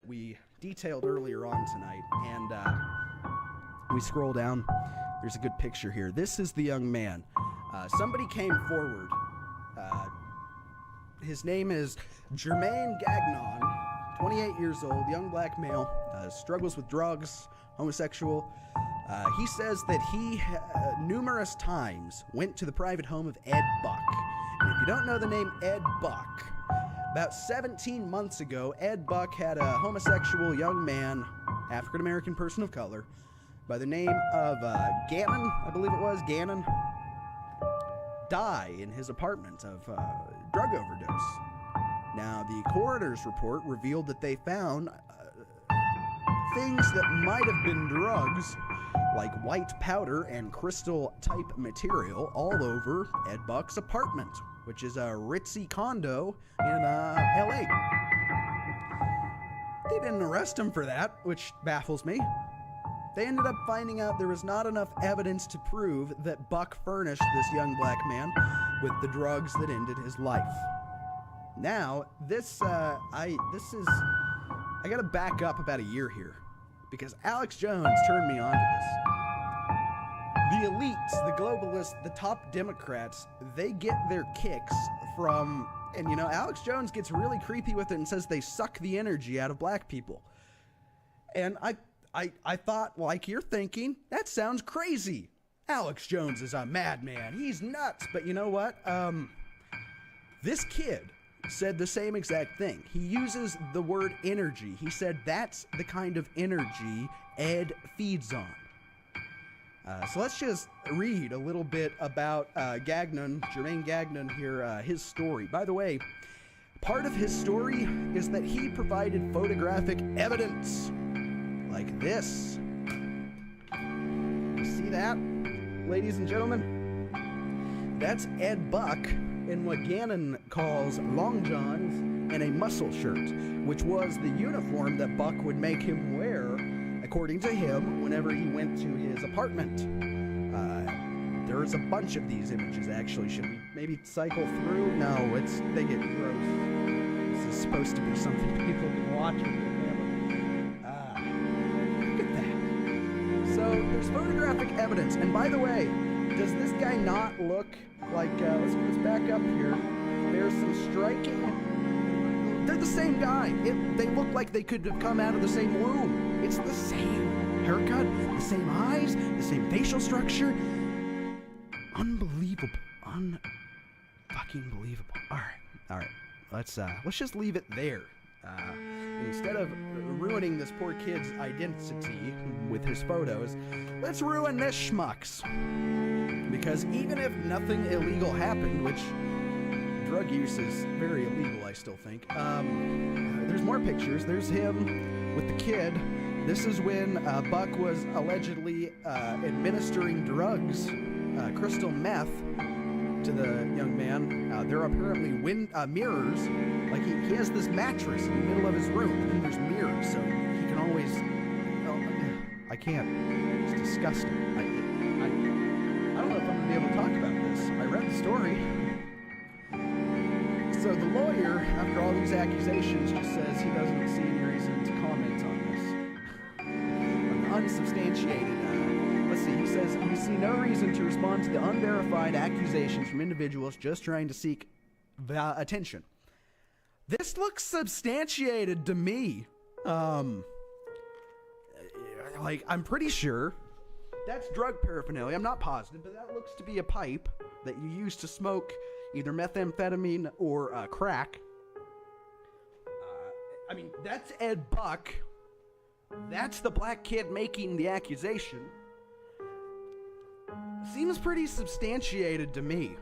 we detailed earlier on tonight, and we scroll down. There's a good picture here. This is the young man. Somebody came forward. His name is Jermaine Gagnon, 28 years old, young black male, struggles with drugs, homosexual. He says that he numerous times went to the private home of Ed Buck. And if you don't know the name Ed Buck, about 17 months ago, Ed Buck had a homosexual young man, African-American person of color, by the name of Gannon, I believe it was, Gannon, die in his apartment of drug overdose. Now, the coroner's report revealed that they found things that might have been drugs, like white powder and crystal-type material, all over Ed Buck's apartment, which is a ritzy condo in L.A. They didn't arrest him for that, which baffles me. They ended up finding out there was not enough evidence to prove that Buck furnished this young black man with the drugs that ended his life. Now, I gotta back up about a year here, because Alex Jones turned me on to this. The elites, the globalists, the top Democrats, they get their kicks from, and Alex Jones gets really creepy with it and says they suck the energy out of black people. And I thought, like you're thinking, that sounds crazy. Alex Jones is a madman. He's nuts. But you know what? This kid said the same exact thing. He uses the word energy. He said that's the kind of energy Ed feeds on. So let's just read a little bit about Jermaine Gagnon here, his story. By the way, part of his story is that he provided photographic evidence. Like this. You see that, ladies and gentlemen? That's Ed Buck in what Gannon calls long johns and a muscle shirt, which was the uniform that Buck would make him wear, according to him, whenever he went to his apartment. There's a bunch of these images, actually. Should we maybe cycle through? No, they get gross. This is supposed to be something people can watch with their family. Look at that. So there's photographic evidence. And by the way, does this guy not look like, let's back up here. There's some striking, they're the same guy. They look like they could have come out of the same womb. It's the same haircut, the same eyes, the same facial structure. Unbelievable. Unfucking believable. All right. Let's just leave it there. Instead of ruining this poor kid's identity with his photos, let's ruin this schmuck's. Because even if nothing illegal happened, which drug use is very illegal, I still think, there's more pictures. There's him with the kid. This is when Buck was allegedly administering drugs, crystal meth, to the young man. There are apparently mirrors. Like he has this mattress in the middle of his room, and then there's mirrors, so he can always. I can't. It's disgusting. I don't know if I'm gonna be able to talk about this. I read the story. So the lawyer, after all these accusations, just says he doesn't see any reason to comment on this. Unsubstantiated. Let's see, he says, we see no reason to respond to the unverified accusations from individuals just trying to seek attention. This looks substantiated to me. Like, I'm pretty sure that's drug paraphernalia. I'm not positive, but that looks to be a pipe that you use to smoke either methamphetamine or crack. I mean, that's Ed Buck. That's the black kid making the accusation. Seems pretty substantiated to me.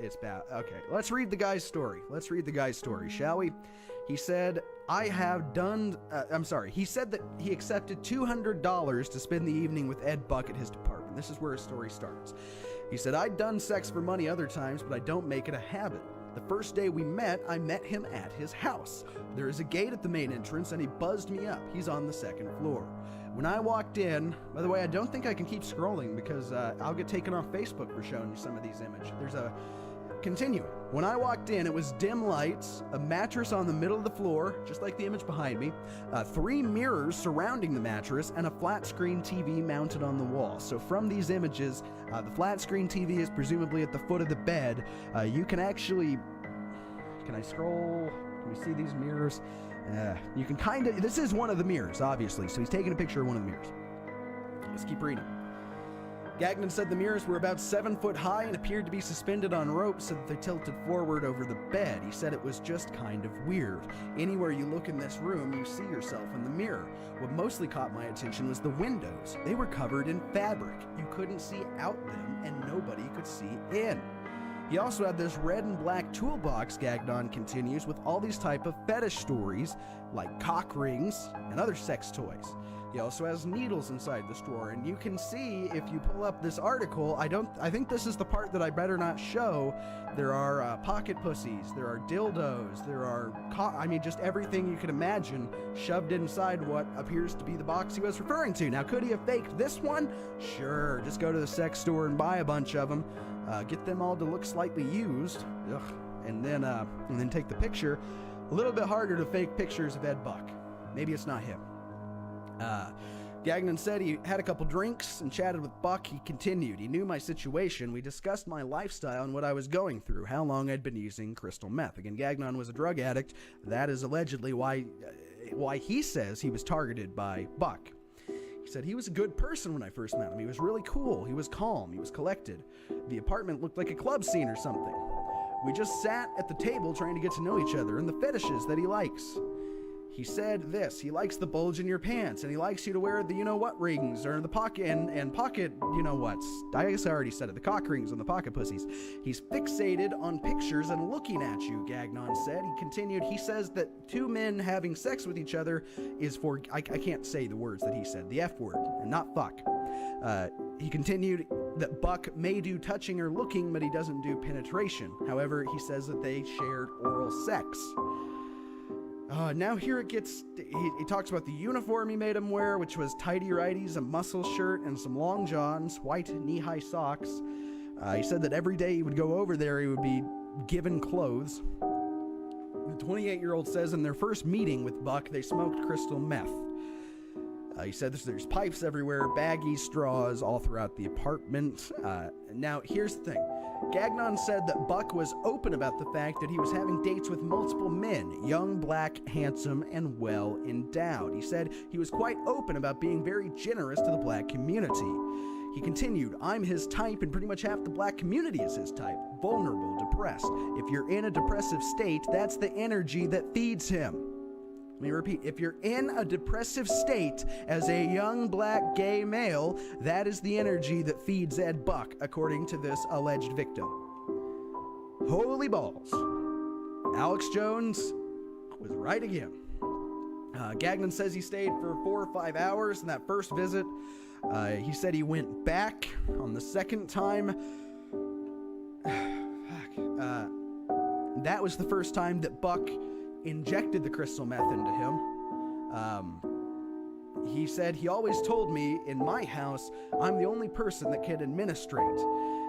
It's bad. Okay, let's read the guy's story. Shall we? He said, he said that he accepted $200 to spend the evening with Ed Buck at his department. This is where his story starts. He said, I'd done sex for money other times, but I don't make it a habit. The first day we met, I met him at his house. There is a gate at the main entrance, and he buzzed me up. He's on the second floor. When I walked in, by the way, I don't think I can keep scrolling because I'll get taken off Facebook for showing you some of these images. Continuing. When I walked in, it was dim lights, a mattress on the middle of the floor, just like the image behind me, 3 mirrors surrounding the mattress, and a flat screen TV mounted on the wall. So from these images, the flat screen TV is presumably at the foot of the bed. You can actually... Can I scroll? Can we see these mirrors? You can kind of... This is one of the mirrors, obviously, so he's taking a picture of one of the mirrors. Let's keep reading. Gagnon said the mirrors were about 7 foot high and appeared to be suspended on ropes so that they tilted forward over the bed. He said it was just kind of weird. Anywhere you look in this room, you see yourself in the mirror. What mostly caught my attention was the windows. They were covered in fabric. You couldn't see out them, and nobody could see in. He also had this red and black toolbox, Gagnon continues, with all these type of fetish stories, like cock rings and other sex toys. He also has needles inside this drawer, and you can see if you pull up this article, I think this is the part that I better not show. There are pocket pussies, there are dildos, there are, just everything you can imagine shoved inside what appears to be the box he was referring to. Now, could he have faked this one? Sure, just go to the sex store and buy a bunch of them, get them all to look slightly used, and then take the picture. A little bit harder to fake pictures of Ed Buck. Maybe it's not him. Gagnon said he had a couple drinks and chatted with Buck. He continued. He knew my situation. We discussed my lifestyle and what I was going through, how long I'd been using crystal meth. Again, Gagnon was a drug addict. That is allegedly why he says he was targeted by Buck. He said he was a good person when I first met him. He was really cool. He was calm. He was collected. The apartment looked like a club scene or something. We just sat at the table trying to get to know each other and the fetishes that he likes. He said this, he likes the bulge in your pants, and he likes you to wear the you-know-what rings, or the pocket, and pocket you-know-whats. I guess I already said it, the cock rings and the pocket pussies. He's fixated on pictures and looking at you, Gagnon said. He continued, he says that 2 men having sex with each other is for, I can't say the words that he said, the F word, and not fuck. He continued that Buck may do touching or looking, but he doesn't do penetration. However, he says that they shared oral sex. Now here it gets, he talks about the uniform he made him wear, which was tighty-righties, a muscle shirt, and some long johns, white knee-high socks. He said that every day he would go over there, he would be given clothes. The 28-year-old says in their first meeting with Buck, they smoked crystal meth. He said there's pipes everywhere, baggies, straws, all throughout the apartment. Now, here's the thing. Gagnon said that Buck was open about the fact that he was having dates with multiple men, young, black, handsome, and well-endowed. He said he was quite open about being very generous to the black community. He continued, I'm his type, and pretty much half the black community is his type. Vulnerable, depressed. If you're in a depressive state, that's the energy that feeds him. Let me repeat, if you're in a depressive state as a young black gay male, that is the energy that feeds Ed Buck, according to this alleged victim. Holy balls. Alex Jones was right again. Gagnon says he stayed for 4 or 5 hours in that first visit. He said he went back on the second time. That was the first time that Buck injected the crystal meth into him. He said, he always told me in my house, I'm the only person that can administrate.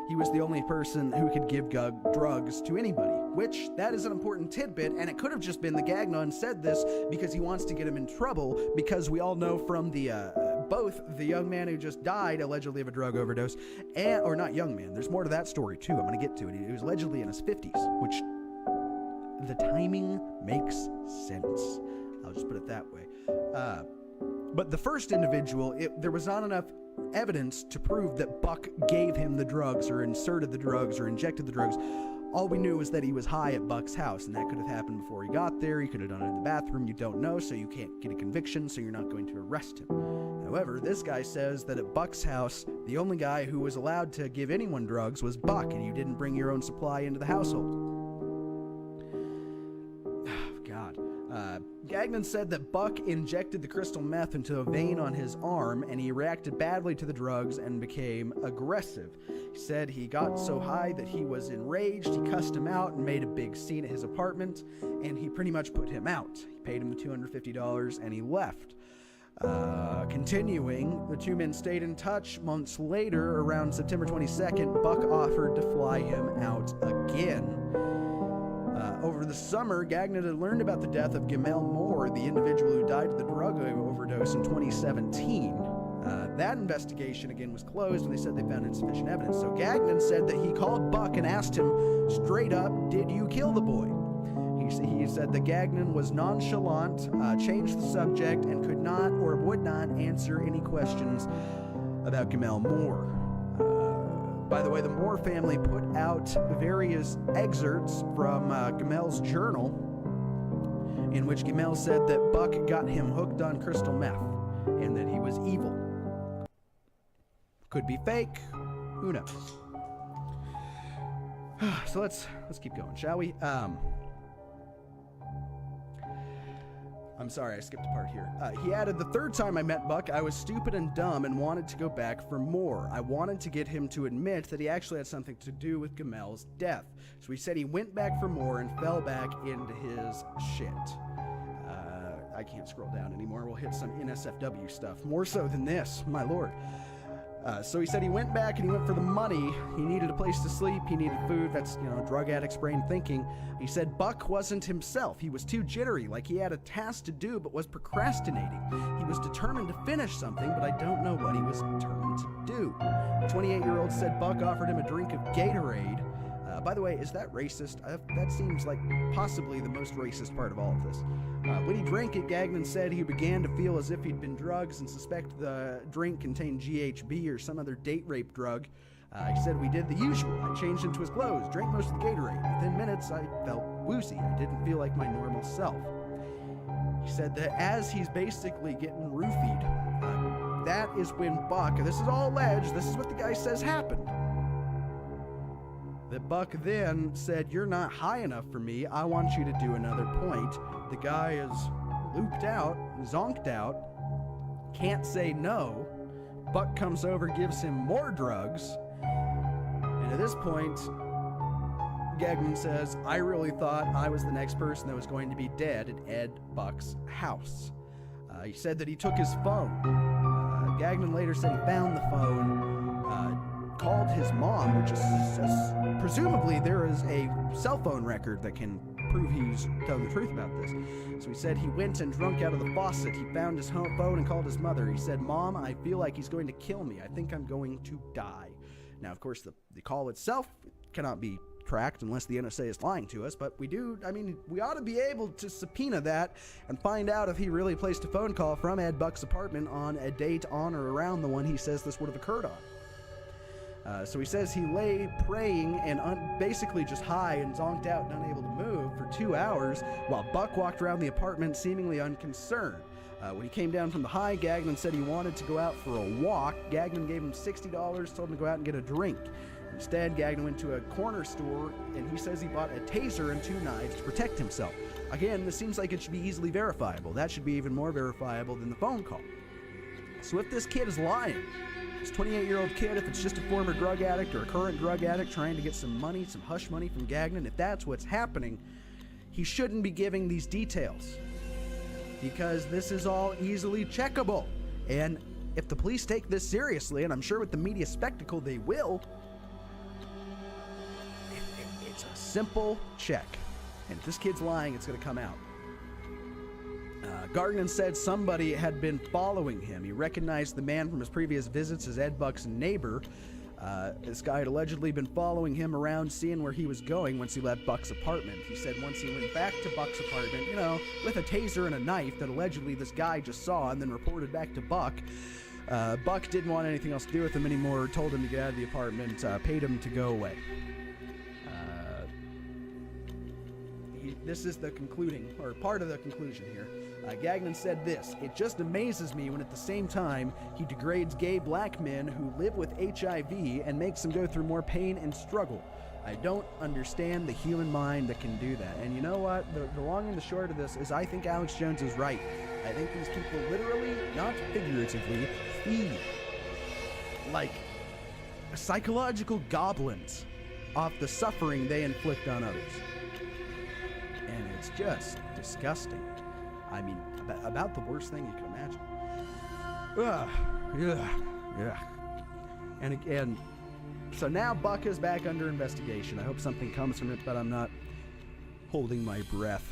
He was the only person who could give drugs to anybody, which that is an important tidbit, and it could have just been the Gagnon said this because he wants to get him in trouble, because we all know from the both the young man who just died allegedly of a drug overdose, or not young man, there's more to that story too, I'm going to get to it. He was allegedly in his 50s, which the timing makes sense. I'll just put it that way. But the first individual, there was not enough evidence to prove that Buck gave him the drugs or inserted the drugs or injected the drugs. All we knew was that he was high at Buck's house, and that could have happened before he got there. He could have done it in the bathroom. You don't know, so you can't get a conviction, so you're not going to arrest him. However, this guy says that at Buck's house, the only guy who was allowed to give anyone drugs was Buck, and you didn't bring your own supply into the household. Gagnon said that Buck injected the crystal meth into a vein on his arm, and he reacted badly to the drugs and became aggressive. He said he got so high that he was enraged. He cussed him out and made a big scene at his apartment, and he pretty much put him out. He paid him the $250 and he left. Continuing, the two men stayed in touch. Months later, around September 22nd, Buck offered to fly him out again. Over the summer, Gagnon had learned about the death of Gamel Moore, the individual who died of the drug overdose in 2017. That investigation again was closed, and they said they found insufficient evidence. So Gagnon said that he called Buck and asked him straight up, "Did you kill the boy?" He said that Gagnon was nonchalant, changed the subject, and could not or would not answer any questions about Gamel Moore. By the way, the Moore family put out various excerpts from Gamel's journal, in which Gamel said that Buck got him hooked on crystal meth and that he was evil. Could be fake. Who knows? So let's keep going, shall we? I'm sorry, I skipped a part here. He added, "The third time I met Buck, I was stupid and dumb and wanted to go back for more. I wanted to get him to admit that he actually had something to do with Gamel's death. So he said he went back for more and fell back into his shit." I can't scroll down anymore. We'll hit some NSFW stuff. More so than this, my lord. So he said he went back and he went for the money. He needed a place to sleep. He needed food. That's, drug addict's brain thinking. He said Buck wasn't himself. He was too jittery, like he had a task to do but was procrastinating. He was determined to finish something, but I don't know what he was determined to do. The 28-year-old said Buck offered him a drink of Gatorade. By the way, is that racist? That seems like possibly the most racist part of all of this. When he drank it, Gagnon said he began to feel as if he'd been drugged and suspect the drink contained GHB or some other date rape drug. He said, "We did the usual. I changed into his clothes, drank most of the Gatorade. Within minutes, I felt woozy. I didn't feel like my normal self." He said that as he's basically getting roofied, that is when Buck, and this is all alleged, this is what the guy says happened, that Buck then said, "You're not high enough for me. I want you to do another point." The guy is looped out, zonked out, can't say no. Buck comes over, gives him more drugs. And at this point, Gagnon says, "I really thought I was the next person that was going to be dead at Ed Buck's house." He said that he took his phone. Gagnon later said he found the phone, called his mom, which is presumably there is a cell phone record that can prove he's telling the truth about this. So he said he went and drunk out of the faucet. He found his phone and called his mother. He said, "Mom, I feel like he's going to kill me. I think I'm going to die." Now, of course, the call itself cannot be tracked unless the NSA is lying to us, but we ought to be able to subpoena that and find out if he really placed a phone call from Ed Buck's apartment on a date on or around the one he says this would have occurred on. So he says he lay praying and basically just high and zonked out and unable to move for 2 hours while Buck walked around the apartment seemingly unconcerned. When he came down from the high, Gagnon said he wanted to go out for a walk. Gagnon gave him $60, told him to go out and get a drink. Instead, Gagnon went to a corner store, and he says he bought a taser and 2 knives to protect himself. Again, this seems like it should be easily verifiable. That should be even more verifiable than the phone call. So if this kid is lying, this 28-year-old kid, if it's just a former drug addict or a current drug addict trying to get some money, some hush money from Gagnon, if that's what's happening, he shouldn't be giving these details, because this is all easily checkable. And if the police take this seriously, and I'm sure with the media spectacle they will, it's a simple check. And if this kid's lying, it's going to come out. Gagnon said somebody had been following him. He recognized the man from his previous visits as Ed Buck's neighbor. This guy had allegedly been following him around, seeing where he was going once he left Buck's apartment. He said once he went back to Buck's apartment, with a taser and a knife that allegedly this guy just saw and then reported back to Buck. Buck didn't want anything else to do with him anymore, told him to get out of the apartment, paid him to go away. This is the concluding, or part of the conclusion here. Gagnon said this: "It just amazes me when at the same time he degrades gay black men who live with HIV and makes them go through more pain and struggle. I don't understand the human mind that can do that." And you know what? The long and the short of this is I think Alex Jones is right. I think these people literally, not figuratively, feed like psychological goblins off the suffering they inflict on others. And it's just disgusting. I mean, about the worst thing you can imagine. Yeah. And again, so now Buck is back under investigation. I hope something comes from it, but I'm not holding my breath.